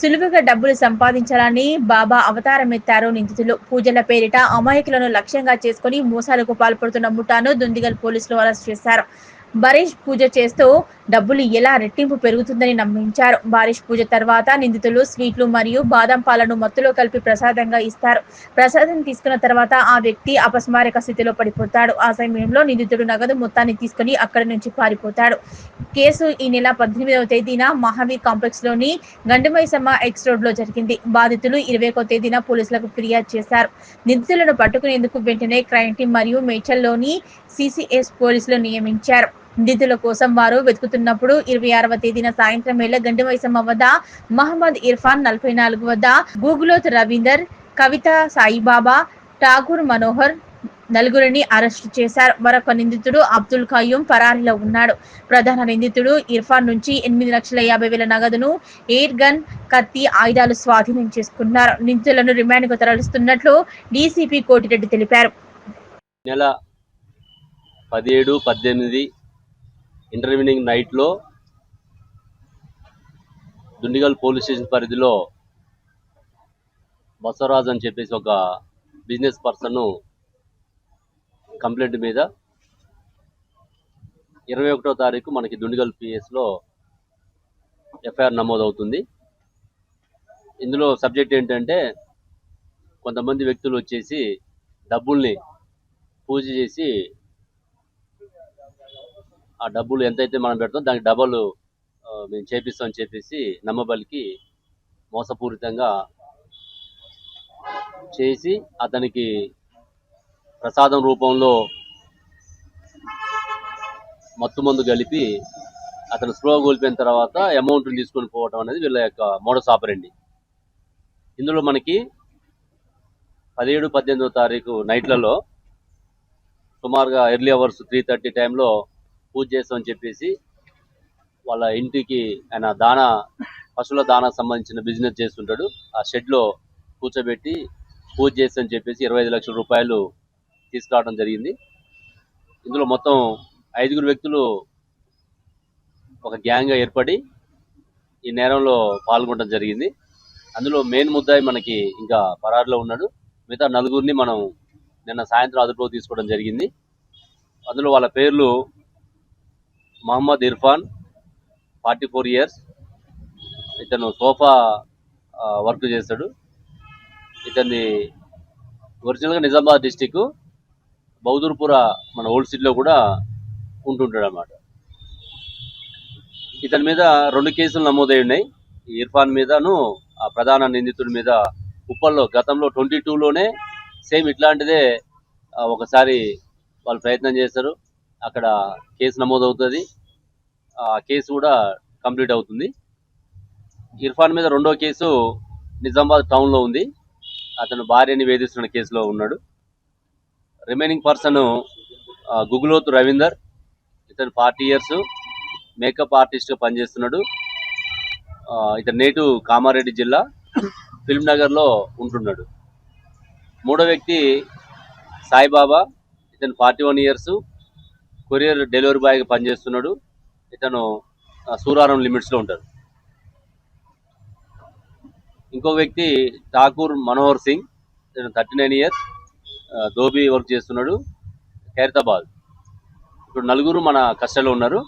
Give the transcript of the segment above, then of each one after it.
సులువుగా డబ్బులు సంపాదించాలని బాబా అవతారమెత్తారు నిందితులు. పూజల పేరిట అమాయకులను లక్ష్యంగా చేసుకుని మోసాలకు పాల్పడుతున్న ముఠాను దుండిగల్ పోలీసులు అరెస్ట్ చేశారు. బరీష్ పూజ చేస్తూ డబ్బులు ఎలా రెట్టింపు పెరుగుతుందని నమ్మించారు. బారిష్ పూజ తర్వాత నిందితులు స్వీట్లు మరియు బాదం పాలను మత్తులో కలిపి ప్రసాదంగా ఇస్తారు. ప్రసాదం తీసుకున్న తర్వాత ఆ వ్యక్తి అపస్మారక స్థితిలో పడిపోతాడు. ఆ సమయంలో నిందితుడు నగదు మొత్తాన్ని తీసుకుని అక్కడి నుంచి పారిపోతాడు. కేసు ఈ నెల 18వ తేదీన మహావీర్ కాంప్లెక్స్ లోని గండిమైసమ్మ ఎక్స్ రోడ్ లో జరిగింది. బాధితులు 21వ తేదీన పోలీసులకు ఫిర్యాదు చేశారు. నిందితులను పట్టుకునేందుకు వెంటనే క్రైమ్ టీం మరియు మేడ్చల్లోని సిసిఎస్ పోలీసులు నియమించారు. నిందితుల కోసం వారు వెతుకుతున్నప్పుడు 26వ తేదీన సాయంత్రం వేళ గండిమైసమ్మ వద్ద మహమ్మద్ ఇర్ఫాన్ 44 వద్ద గూగులోత్ రవీందర్, కవిత సాయిబాబా, ఠాగూర్ మనోహర్ నలుగురిని అరెస్టు చేశారు. మరొక నిందితుడు అబ్దుల్ ఖయూమ్ పరారీలో ఉన్నాడు. ప్రధాన నిందితుడు ఇర్ఫాన్ నుంచి 8,50,000 నగదును, ఎయిర్ గన్, కత్తి, ఆయుధాలు స్వాధీనం చేసుకున్నారు. నిందితులను రిమాండ్కు తరలిస్తున్నట్లు డీసీపీ కోటిరెడ్డి తెలిపారు. నెల 17, 18 ఇంటర్వ్యూనింగ్ నైట్లో దుండిగల్ పోలీస్ స్టేషన్ పరిధిలో బసవరాజు అని చెప్పేసి ఒక బిజినెస్ పర్సన్ కంప్లైంట్ మీద 21వ తారీఖు మనకి దుండిగల్ పిఎస్లో ఎఫ్ఐఆర్ నమోదవుతుంది. ఇందులో సబ్జెక్ట్ ఏంటంటే కొంతమంది వ్యక్తులు వచ్చేసి డబ్బుల్ని పూజ చేసి ఆ డబ్బులు ఎంతైతే మనం పెడతాం దానికి డబల్ మేము చేపిస్తామని చెప్పేసి నమ్మబలికి మోసపూరితంగా చేసి అతనికి ప్రసాదం రూపంలో మత్తు మందు కలిపి అతను స్లో కోల్పోయిన తర్వాత అమౌంట్ని తీసుకొని పోవటం అనేది వీళ్ళ యొక్క మోడస్ ఆపరెండి. ఇందులో మనకి 17, 18వ తారీఖు నైట్లలో సుమారుగా ఎర్లీ అవర్స్ 3:30 టైంలో పూజ చేస్తామని చెప్పేసి వాళ్ళ ఇంటికి ఆయన పశువుల దానా సంబంధించిన బిజినెస్ చేస్తుంటాడు. ఆ షెడ్లో కూర్చోబెట్టి పూజ చేస్తామని చెప్పేసి 25 లక్షల రూపాయలు తీసుకురావడం జరిగింది. ఇందులో మొత్తం 5 వ్యక్తులు ఒక గ్యాంగ్గా ఏర్పడి ఈ నేరంలో పాల్గొనడం జరిగింది. అందులో మెయిన్ ముద్దాయి మనకి ఇంకా పరారులో ఉన్నాడు. మిగతా 4 మనం నిన్న సాయంత్రం అదుపులో తీసుకోవడం జరిగింది. అందులో వాళ్ళ పేర్లు మహమ్మద్ ఇర్ఫాన్ 44 ఇయర్స్, ఇతను సోఫా వర్క్ చేస్తాడు. ఇతన్ని ఒరిజినల్గా నిజామాబాద్ డిస్టిక్ బౌదూర్పుర మన ఓల్డ్ సిటీలో కూడా ఉంటుంటాడు అన్నమాట. ఇతని మీద 2 కేసులు నమోదై ఉన్నాయి. ఇర్ఫాన్ మీదను ఆ ప్రధాన నిందితుడి మీద ఉప్పల్లో గతంలో 22లోనే సేమ్ ఇట్లాంటిదే ఒకసారి వాళ్ళు ప్రయత్నం చేస్తారు. అక్కడ కేసు నమోదవుతుంది. ఆ కేసు కూడా కంప్లీట్ అవుతుంది. ఇర్ఫాన్ మీద 2వ కేసు నిజామాబాద్ టౌన్లో ఉంది. అతను భార్యని వేధిస్తున్న కేసులో ఉన్నాడు. రిమైనింగ్ పర్సన్ గుగులోత్ రవీందర్, ఇతను 40 ఇయర్స్, మేకప్ ఆర్టిస్ట్గా పనిచేస్తున్నాడు. ఇతను నేటివ్ కామారెడ్డి జిల్లా ఫిల్మ్ నగర్లో ఉంటున్నాడు. 3వ వ్యక్తి సాయిబాబా, ఇతను 41 ఇయర్స్, కొరియర్ డెలివరీ బాయ్గా పనిచేస్తున్నాడు. ఇతను సూరారం లిమిట్స్లో ఉంటాడు. ఇంకో వ్యక్తి ఠాకూర్ మనోహర్ సింగ్, ఇతను 39 ఇయర్స్, ధోబీ వర్క్ చేస్తున్నాడు, ఖైరతాబాద్. ఇప్పుడు 4 మన కస్టడీలో ఉన్నారు.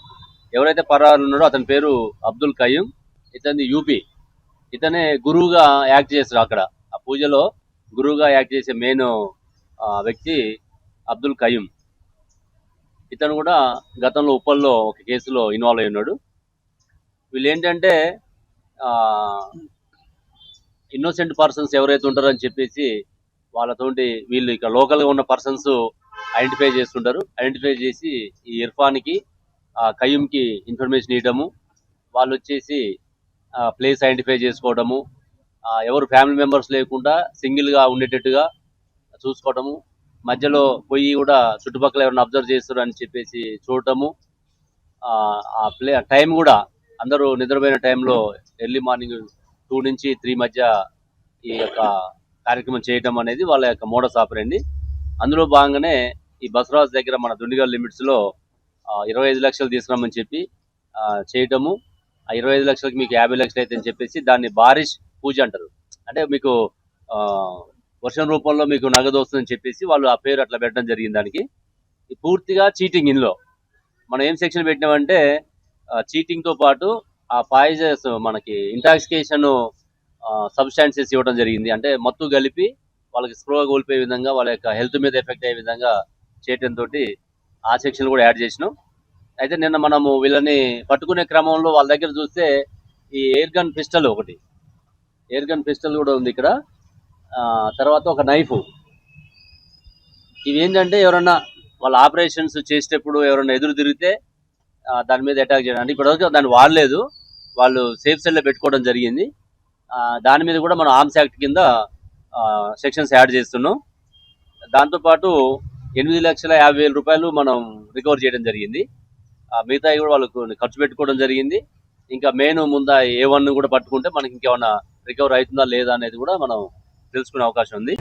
ఎవరైతే పరారు ఉన్నాడో అతని పేరు అబ్దుల్ ఖయూమ్, ఇతని యూపీ. ఇతనే గురువుగా యాక్ట్ చేస్తాడు. అక్కడ ఆ పూజలో గురువుగా యాక్ట్ చేసే మెయిన్ వ్యక్తి అబ్దుల్ ఖయూమ్. ఇతను కూడా గతంలో ఉప్పల్లో ఒక కేసులో ఇన్వాల్వ్ అయి ఉన్నాడు. వీళ్ళు ఏంటంటే ఇన్నోసెంట్ పర్సన్స్ ఎవరైతే ఉంటారని చెప్పేసి వాళ్ళతోటి వీళ్ళు ఇక్కడ లోకల్గా ఉన్న పర్సన్స్ ఐడెంటిఫై చేస్తుంటారు. ఐడెంటిఫై చేసి ఈ ఇర్ఫాన్కి ఖయూమ్కి ఇన్ఫర్మేషన్ ఇవ్వడము, వాళ్ళు వచ్చేసి ప్లేస్ ఐడెంటిఫై చేసుకోవడము, ఎవరు ఫ్యామిలీ మెంబర్స్ లేకుండా సింగిల్గా ఉండేటట్టుగా చూసుకోవడము, మధ్యలో పోయి కూడా చుట్టుపక్కల ఎవరైనా అబ్జర్వ్ చేస్తారు అని చెప్పేసి చూడటము, ఆ టైం కూడా అందరూ నిద్రపోయిన టైంలో ఎర్లీ మార్నింగ్ 2 నుంచి 3 మధ్య ఈ యొక్క కార్యక్రమం చేయటం అనేది వాళ్ళ యొక్క మోడస్ ఆపరెండి. అందులో భాగంగానే ఈ బసవరాజ్ దగ్గర మన దుండిగల్ లిమిట్స్లో 25 లక్షలు తీసుకురామని చెప్పి చేయటము, ఆ 25 లక్షలకి మీకు 50 లక్షలు అయితే అని చెప్పేసి దాన్ని బారిష్ పూజ అంటారు. అంటే మీకు ఆ, వర్షం రూపంలో మీకు నగదు వస్తుందని చెప్పేసి వాళ్ళు ఆ పేరు అట్లా పెట్టడం జరిగింది దానికి. ఇది పూర్తిగా చీటింగ్. ఇందులో మనం ఏం సెక్షన్ పెట్టినామంటే చీటింగ్ తో పాటు ఆ పాయిజన్స్ మనకి ఇంటాక్సికేషన్ సబ్స్టాన్సెస్ ఇవ్వడం జరిగింది. అంటే మత్తు కలిపి వాళ్ళకి స్పృహ కోల్పోయే విధంగా వాళ్ళ యొక్క హెల్త్ మీద ఎఫెక్ట్ అయ్యే విధంగా చేయడంతో ఆ సెక్షన్ కూడా యాడ్ చేసినాం. అయితే నిన్న మనము వీళ్ళని పట్టుకునే క్రమంలో వాళ్ళ దగ్గర చూస్తే ఈ ఎయిర్ గన్ పిస్టల్ కూడా ఉంది ఇక్కడ. తర్వాత ఒక నైఫ్. ఇవి ఏంటంటే ఎవరన్నా వాళ్ళ ఆపరేషన్స్ చేసేటప్పుడు ఎవరన్నా ఎదురు తిరిగితే దాని మీద అటాక్ చేయడం. అంటే ఇప్పటివరకు దాన్ని వాడలేదు, వాళ్ళు సేఫ్ సెల్లో పెట్టుకోవడం జరిగింది. దాని మీద కూడా మనం ఆర్మ్స్ యాక్ట్ కింద సెక్షన్స్ యాడ్ చేస్తున్నాం. దాంతోపాటు 8,50,000 రూపాయలు మనం రికవర్ చేయడం జరిగింది. మిగతా కూడా వాళ్ళకు ఖర్చు పెట్టుకోవడం జరిగింది. ఇంకా మెయిన్ ముందా A1 కూడా పట్టుకుంటే మనకి ఇంకేమన్నా రికవర్ అవుతుందా లేదా అనేది కూడా మనం తెలుసుకునే అవకాశం ఉంది.